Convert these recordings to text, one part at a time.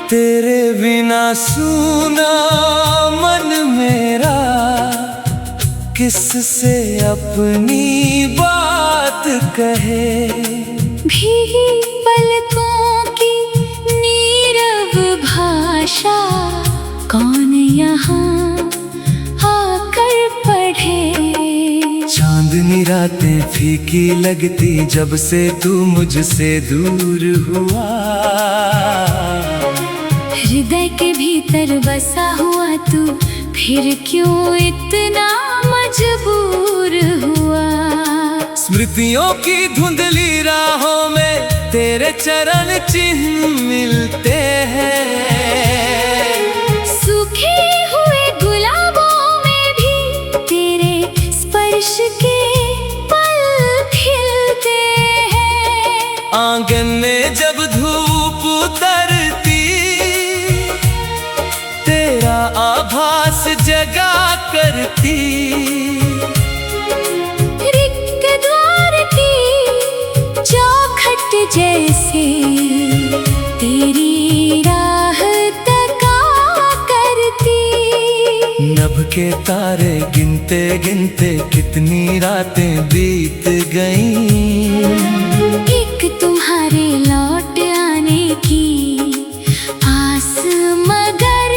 तेरे बिना सूना मन मेरा, किससे अपनी बात कहे। भीगी पलकों की नीरव भाषा, कौन यहाँ आकर पढ़े। चांदनी रातें फीकी लगती जब से तू मुझसे दूर हुआ। हृदय के भीतर बसा हुआ तू फिर क्यों इतना मजबूर हुआ। स्मृतियों की धुंधली राहों में तेरे चरण चिन्ह मिलते हैं। सूखे हुए गुलाबों में भी तेरे स्पर्श के पल खिलते हैं। आंगन में जब धूप उतरती, तेरा आभास जगा करती। रिक्त द्वार की चौखट जैसे तेरी राह तका करती। नभ के तारे गिनते गिनते कितनी रातें बीत गईं। एक तुम्हारे लौट आने की आस मगर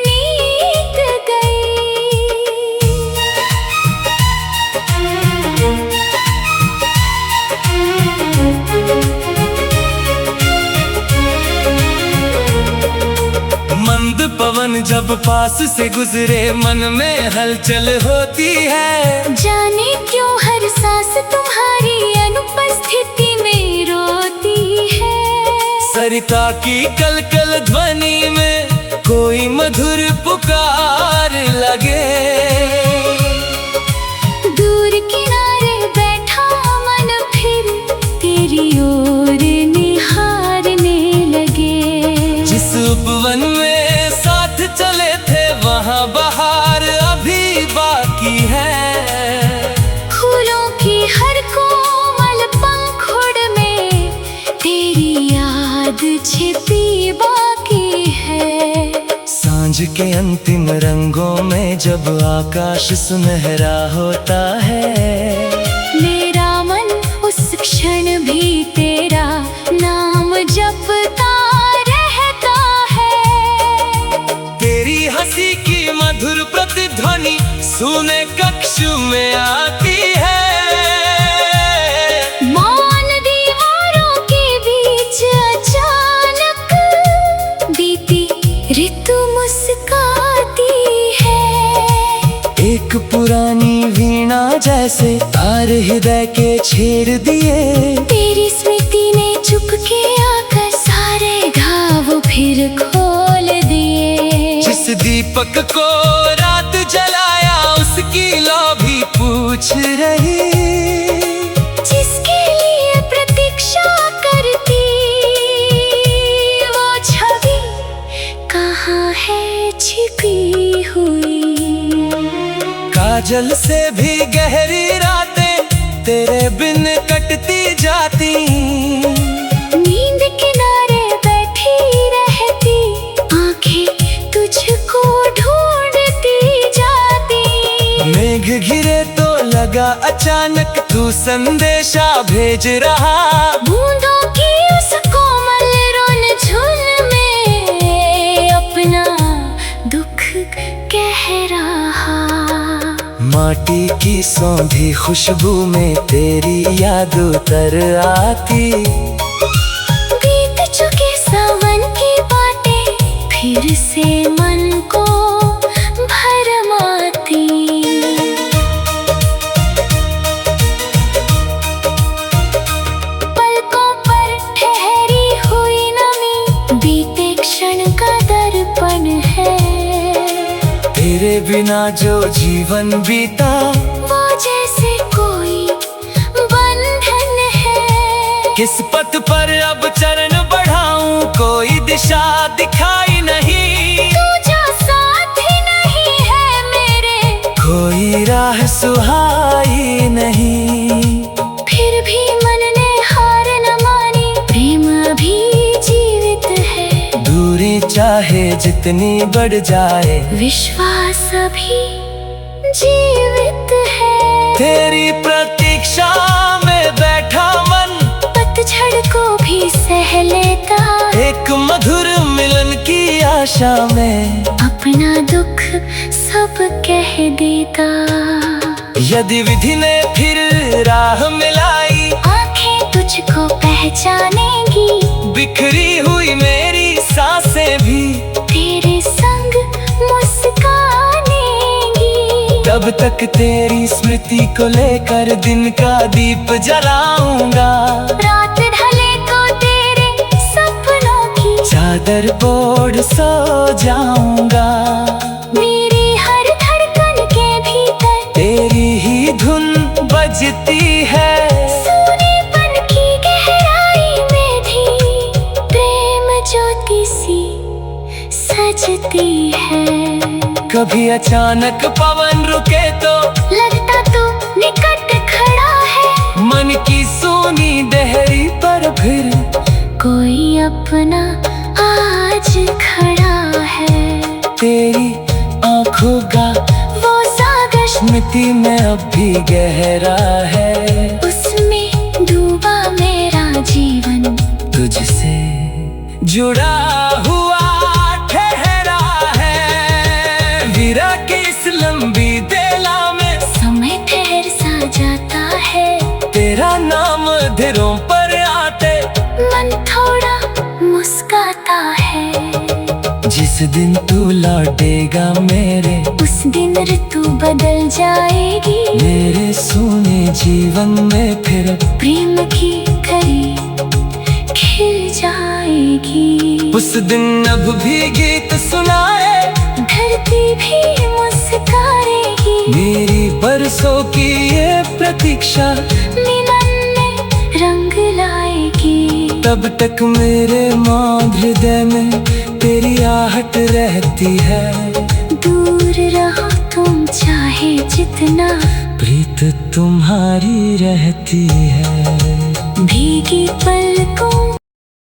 नीत गई। मंद पवन जब पास से गुजरे मन में हलचल होती है। जाने क्यों हर सांस तुम्हारी अनुपस्थिति में रोती है। सरिता की कलकल ध्वनि में कोई मधुर पुकार लगे। दूर किनारे बैठा मन फिर तेरी ओर निहारने लगे। जिस उपवन में साथ चले थे वहाँ बहार अभी बाकी है। फूलों की हर कोमल पंखुड़ में तेरी याद छिपी बाकी है। सांझ के अंतिम रंगों में जब आकाश सुनहरा होता है। मेरा मन उस क्षण भी तेरा नाम जपता रहता है। तेरी हंसी की मधुर प्रतिध्वनि सुने कक्ष में आती है। मौन दीवारों के बीच अचानक बीती ऋतु मुस्काती है। एक पुरानी वीणा जैसे तार हृदय के छेड़ दिए। तेरी स्मृति ने चुपके आकर सारे घाव फिर खोल दिए। जिस दीपक को रात जलाया उसकी लौ भी पूछ रही। जिसके लिए प्रतीक्षा करती वो छवि कहाँ है छिपी हुई। काजल से भी गहरी रातें तेरे बिन कटती जाती। नींद किनारे बैठी रहती आंखें तुझको ढूंढती जाती। मेघ घिरे तो लगा अचानक तू संदेशा भेज रहा। बूंदों की उस कोमल रुनझुन में अपना दुख कह रहा। माटी की सौंधी खुशबू में तेरी याद उतर आती। बीत चुके सावन की बातें फिर से मन को भरमाती। पलकों पर ठहरी हुई नमी बीते क्षण का दर्पण है। तेरे बिना जो जीवन बीता वो जैसे कोई बंधन है। किस पथ पर अब चरण बढ़ाऊं कोई दिशा दिखाई नहीं। तू जो साथ ही नहीं है मेरे, कोई राह सुहाई नहीं। फिर भी मन ने हार न मानी। प्रेम अभी जीवित है। दूर जितनी बढ़ जाए, विश्वास अभी जीवित है। तेरी प्रतीक्षा में बैठा मन पतझड़ को भी सह लेता, एक मधुर मिलन की आशा में अपना दुख सब कह देता। यदि विधि ने फिर राह मिलाई, आंखें तुझको पहचानेंगी, बिखरी हुई मेरी सांसें भी तेरे संग मुस्कानेंगी। तब तक तेरी स्मृति को लेकर दिन का दीप जलाऊंगा, रात ढले को तेरे सपनों की चादर ओढ़ सो जाऊंगा। मेरी हर धड़कन के भीतर तेरी ही धुन बजती है, सूनेपन की गहराई में भी प्रेम ज्योति सी सजती है। कभी अचानक पवन रुके तो लगता तू निकट खड़ा है, मन की सोनी डहरी पर फिर कोई अपना आज खड़ा है। तेरी आंखों का वो सागर स्मृति में अब भी गहरा है, उसमें डूबा मेरा जीवन तुझसे जुड़ा हुआ ठहरा है। वीरा की इस लंबी देला में समय ठहर सा जाता है, तेरा नाम दिलों पर आते मन थोड़ा मुस्काता है। जिस दिन तू लौटेगा मेरे, उस दिन ऋतु बदल जाएगी, मेरे सोने जीवन में फिर प्रेम की कली खिल जाएगी। उस दिन अब भी गीत सुनाए, धरती भी मुस्कुराएगी, मेरी बरसों की ये प्रतीक्षा मिलन में रंग लाएगी। तब तक मेरे मौन हृदय में तेरी आहट रहती है। दूर रहो तुम चाहे जितना, प्रीत तुम्हारी रहती है। भीगी पलकों